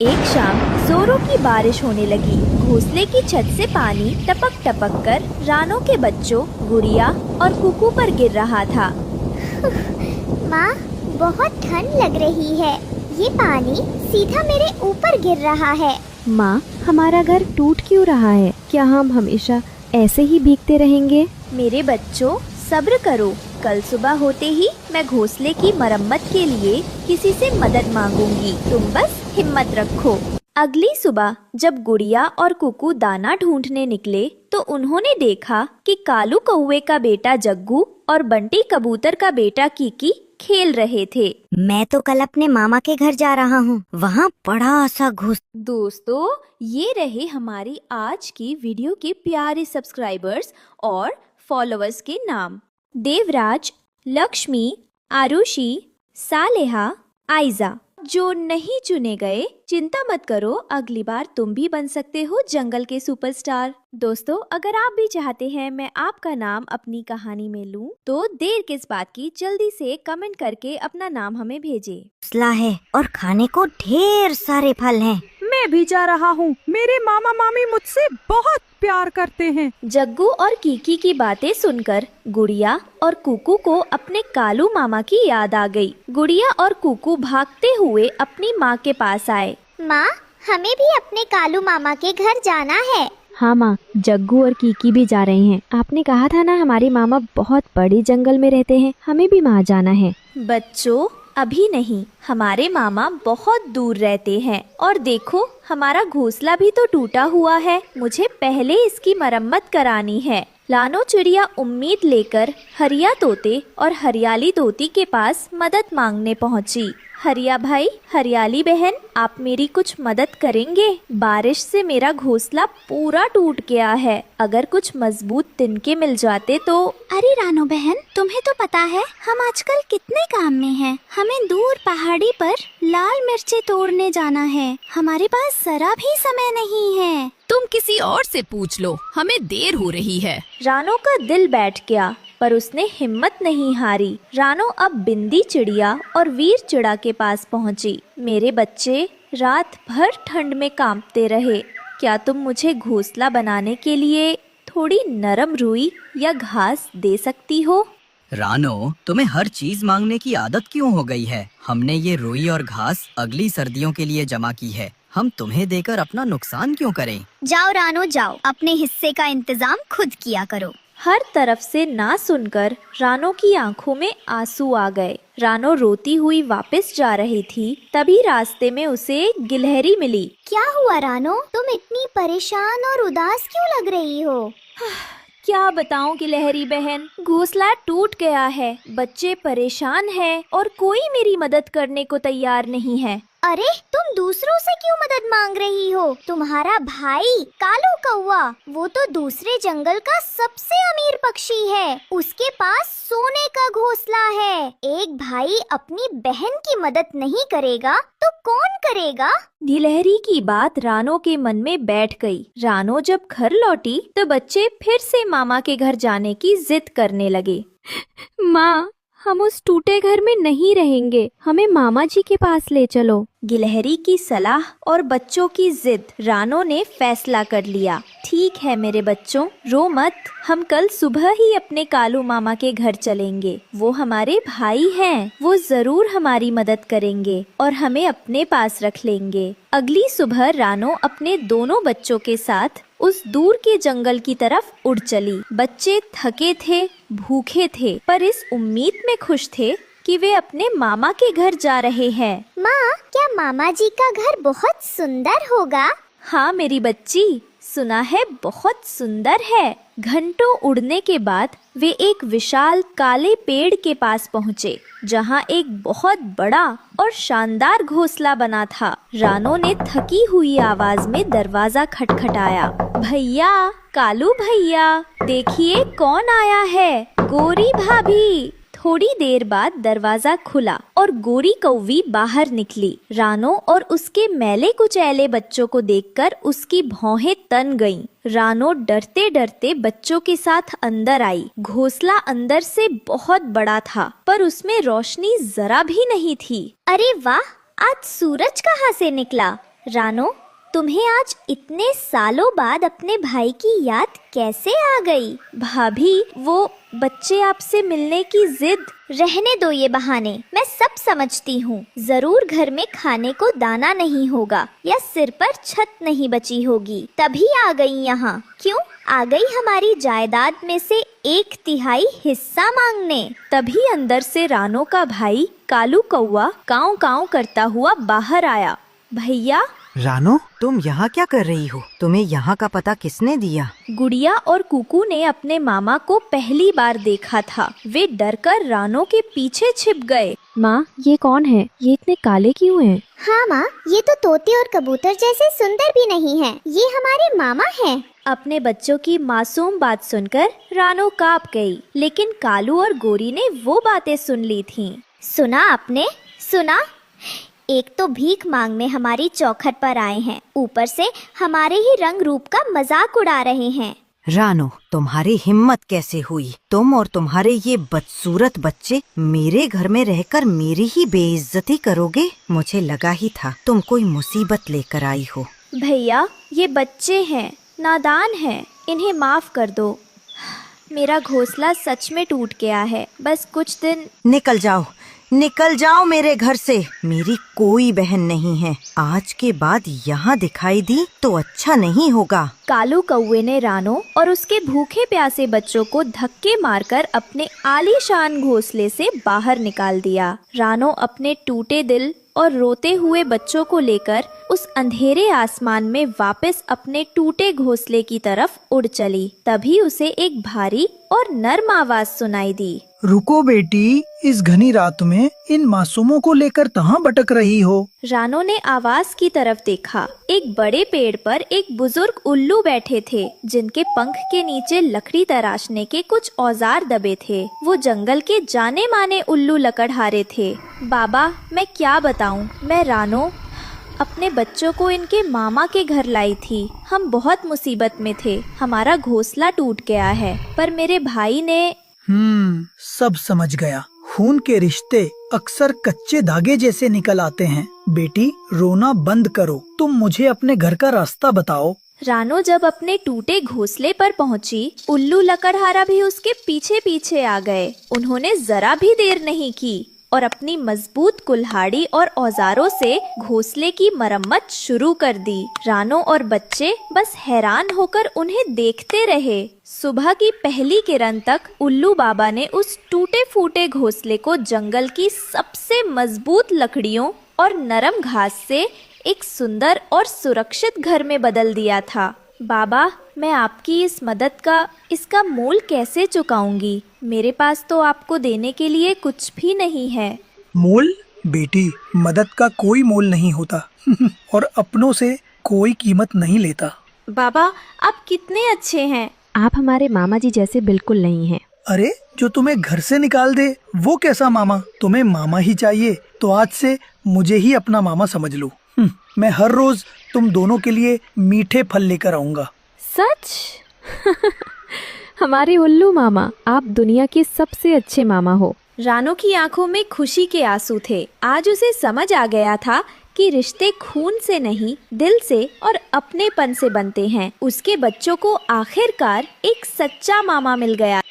एक शाम जोरों की बारिश होने लगी। घोंसले की छत से पानी टपक टपक कर रानों के बच्चों गुड़िया और कुकू पर गिर रहा था। माँ, बहुत ठंड लग रही है। ये पानी सीधा मेरे ऊपर गिर रहा है। माँ, हमारा घर टूट क्यों रहा है? क्या हम हमेशा ऐसे ही भीगते रहेंगे? मेरे बच्चों, सब्र करो। कल सुबह होते ही मैं घोंसले की मरम्मत के लिए किसी से मदद मांगूंगी। तुम बस हिम्मत रखो। अगली सुबह जब गुड़िया और कुकू दाना ढूंढने निकले तो उन्होंने देखा कि कालू कौवे का बेटा जग्गू और बंटी कबूतर का बेटा कीकी खेल रहे थे। मैं तो कल अपने मामा के घर जा रहा हूँ। वहाँ बड़ा सा घोंस। दोस्तों, ये रहे हमारी आज की वीडियो के प्यारे सब्सक्राइबर्स और फॉलोअर्स के नाम। देवराज, लक्ष्मी, आरुषि, सालेहा, आइजा। जो नहीं चुने गए, चिंता मत करो, अगली बार तुम भी बन सकते हो जंगल के सुपरस्टार। दोस्तों, अगर आप भी चाहते हैं मैं आपका नाम अपनी कहानी में लूं, तो देर किस बात की, जल्दी से कमेंट करके अपना नाम हमें भेजें। घोंसला है और खाने को ढेर सारे फल हैं। मैं भी जा रहा हूँ। मेरे मामा मामी मुझसे बहुत प्यार करते हैं। जग्गू और कीकी की बातें सुनकर गुड़िया और कुकू को अपने कालू मामा की याद आ गई। गुड़िया और कुकू भागते हुए अपनी माँ के पास आए। माँ, हमें भी अपने कालू मामा के घर जाना है। हाँ माँ, जग्गू और कीकी भी जा रहे हैं। आपने कहा था ना, हमारे मामा बहुत बड़े जंगल में रहते हैं, हमें भी वहाँ जाना है। बच्चों, अभी नहीं, हमारे मामा बहुत दूर रहते हैं। और देखो, हमारा घोंसला भी तो टूटा हुआ है। मुझे पहले इसकी मरम्मत करानी है। लानो चिड़िया उम्मीद लेकर हरिया तोते और हरियाली तोती के पास मदद मांगने पहुंची। हरिया भाई, हरियाली बहन, आप मेरी कुछ मदद करेंगे? बारिश से मेरा घोंसला पूरा टूट गया है। अगर कुछ मजबूत तिनके मिल जाते तो। अरे रानो बहन, तुम्हें तो पता है हम आजकल कितने काम में हैं। हमें दूर पहाड़ी पर लाल मिर्ची तोड़ने जाना है। हमारे पास जरा भी समय नहीं है। तुम किसी और से पूछ लो, हमें देर हो रही है। रानो का दिल बैठ गया, पर उसने हिम्मत नहीं हारी। रानो अब बिंदी चिड़िया और वीर चिड़ा के पास पहुंची। मेरे बच्चे रात भर ठंड में कांपते रहे। क्या तुम मुझे घोंसला बनाने के लिए थोड़ी नरम रुई या घास दे सकती हो? रानो, तुम्हें हर चीज मांगने की आदत क्यों हो गई है? हमने ये रुई और घास अगली सर्दियों के लिए जमा की है। हम तुम्हें देकर अपना नुकसान क्यों करें? जाओ रानो, जाओ, अपने हिस्से का इंतजाम खुद किया करो। हर तरफ से ना सुनकर रानो की आंखों में आंसू आ गए। रानो रोती हुई वापस जा रही थी, तभी रास्ते में उसे एक गिलहरी मिली। क्या हुआ रानो, तुम इतनी परेशान और उदास क्यों लग रही हो? क्या बताऊं गिलहरी बहन, घोंसला टूट गया है, बच्चे परेशान हैं और कोई मेरी मदद करने को तैयार नहीं है। अरे, तुम दूसरों से क्यों मदद मांग रही हो? तुम्हारा भाई कालू कौवा, वो तो दूसरे जंगल का सबसे अमीर पक्षी है। उसके पास सोने का घोंसला है। एक भाई अपनी बहन की मदद नहीं करेगा तो कौन करेगा? गिलहरी की बात रानो के मन में बैठ गई। रानो जब घर लौटी तो बच्चे फिर से मामा के घर जाने की जिद करने लगे। माँ, हम उस टूटे घर में नहीं रहेंगे, हमें मामा जी के पास ले चलो। गिलहरी की सलाह और बच्चों की जिद, रानो ने फैसला कर लिया। ठीक है मेरे बच्चों, रो मत, हम कल सुबह ही अपने कालू मामा के घर चलेंगे। वो हमारे भाई हैं, वो जरूर हमारी मदद करेंगे और हमें अपने पास रख लेंगे। अगली सुबह रानो अपने दोनों बच्चों के साथ उस दूर के जंगल की तरफ उड़ चली। बच्चे थके थे, भूखे थे, पर इस उम्मीद में खुश थे कि वे अपने मामा के घर जा रहे हैं। माँ, क्या मामा जी का घर बहुत सुंदर होगा? हाँ मेरी बच्ची, सुना है बहुत सुंदर है। घंटों उड़ने के बाद वे एक विशाल काले पेड़ के पास पहुँचे, जहाँ एक बहुत बड़ा और शानदार घोंसला बना था। रानो ने थकी हुई आवाज में दरवाजा खटखटाया। भैया, कालू भैया, देखिए कौन आया है। गोरी भाभी। थोड़ी देर बाद दरवाजा खुला और गोरी कौवी बाहर निकली। रानो और उसके मैले कुचैले बच्चों को देखकर उसकी भौहें तन गईं। रानो डरते डरते बच्चों के साथ अंदर आई। घोंसला अंदर से बहुत बड़ा था, पर उसमें रोशनी जरा भी नहीं थी। अरे वाह, आज सूरज कहाँ से निकला? रानो, तुम्हें आज इतने सालों बाद अपने भाई की याद कैसे आ गई? भाभी, वो बच्चे आपसे मिलने की जिद। रहने दो ये बहाने, मैं सब समझती हूँ। जरूर घर में खाने को दाना नहीं होगा या सिर पर छत नहीं बची होगी, तभी आ गई यहाँ। क्यों आ गई हमारी जायदाद में से 1/3 हिस्सा मांगने? तभी अंदर से रानो का भाई कालू कौवा काऊ काऊ करता हुआ बाहर आया। भैया, रानो, तुम यहाँ क्या कर रही हो? तुम्हें यहाँ का पता किसने दिया? गुड़िया और कुकू ने अपने मामा को पहली बार देखा था। वे डरकर रानो के पीछे छिप गए। माँ, ये कौन है? ये इतने काले क्यों हैं? हाँ माँ, ये तो तोते और कबूतर जैसे सुंदर भी नहीं हैं। ये हमारे मामा हैं। अपने बच्चों की मासूम बात सुनकर रानो कांप गई, लेकिन कालू और गोरी ने वो बातें सुन ली थीं। सुना आपने? सुना? एक तो भीख मांगने हमारी चौखट पर आए हैं, ऊपर से हमारे ही रंग रूप का मजाक उड़ा रहे हैं। रानो, तुम्हारी हिम्मत कैसे हुई? तुम और तुम्हारे ये बदसूरत बच्चे मेरे घर में रहकर मेरी ही बेइज्जती करोगे? मुझे लगा ही था तुम कोई मुसीबत लेकर आई हो। भैया, ये बच्चे हैं, नादान हैं, इन्हें माफ कर दो। मेरा घोंसला सच में टूट गया है। बस कुछ दिन। निकल जाओ, निकल जाओ मेरे घर से। मेरी कोई बहन नहीं है। आज के बाद यहाँ दिखाई दी तो अच्छा नहीं होगा। कालू कौवे ने रानो और उसके भूखे प्यासे बच्चों को धक्के मारकर अपने आलीशान घोंसले से बाहर निकाल दिया। रानो अपने टूटे दिल और रोते हुए बच्चों को लेकर उस अंधेरे आसमान में वापस अपने टूटे घोंसले की तरफ उड़ चली। तभी उसे एक भारी और नर्म आवाज सुनाई दी। रुको बेटी, इस घनी रात में इन मासूमों को लेकर कहाँ भटक रही हो? रानो ने आवाज की तरफ देखा। एक बड़े पेड़ पर एक बुजुर्ग उल्लू बैठे थे, जिनके पंख के नीचे लकड़ी तराशने के कुछ औजार दबे थे। वो जंगल के जाने माने उल्लू लकड़हारे थे। बाबा, मैं क्या बताऊं, मैं रानो अपने बच्चों को इनके मामा के घर लाई थी। हम बहुत मुसीबत में थे, हमारा घोंसला टूट गया है, पर मेरे भाई ने। सब समझ गया। खून के रिश्ते अक्सर कच्चे धागे जैसे निकल आते हैं। बेटी, रोना बंद करो। तुम मुझे अपने घर का रास्ता बताओ। रानो जब अपने टूटे घोंसले पर पहुंची, उल्लू लकड़हारा भी उसके पीछे पीछे आ गए। उन्होंने जरा भी देर नहीं की और अपनी मजबूत कुल्हाड़ी और औजारों से घोंसले की मरम्मत शुरू कर दी। रानो और बच्चे बस हैरान होकर उन्हें देखते रहे। सुबह की पहली किरण तक उल्लू बाबा ने उस टूटे फूटे घोंसले को जंगल की सबसे मजबूत लकड़ियों और नरम घास से एक सुंदर और सुरक्षित घर में बदल दिया था। बाबा, मैं आपकी इस मदद का इसका मोल कैसे चुकाऊंगी? मेरे पास तो आपको देने के लिए कुछ भी नहीं है। मोल? बेटी, मदद का कोई मोल नहीं होता और अपनों से कोई कीमत नहीं लेता। बाबा, आप कितने अच्छे हैं। आप हमारे मामा जी जैसे बिल्कुल नहीं हैं। अरे, जो तुम्हें घर से निकाल दे वो कैसा मामा? तुम्हें मामा ही चाहिए तो आज से मुझे ही अपना मामा समझ लो। मैं हर रोज तुम दोनों के लिए मीठे फल लेकर आऊंगा। सच? हमारे उल्लू मामा, आप दुनिया के सबसे अच्छे मामा हो। रानो की आंखों में खुशी के आंसू थे। आज उसे समझ आ गया था कि रिश्ते खून से नहीं, दिल से और अपनेपन से बनते हैं। उसके बच्चों को आखिरकार एक सच्चा मामा मिल गया।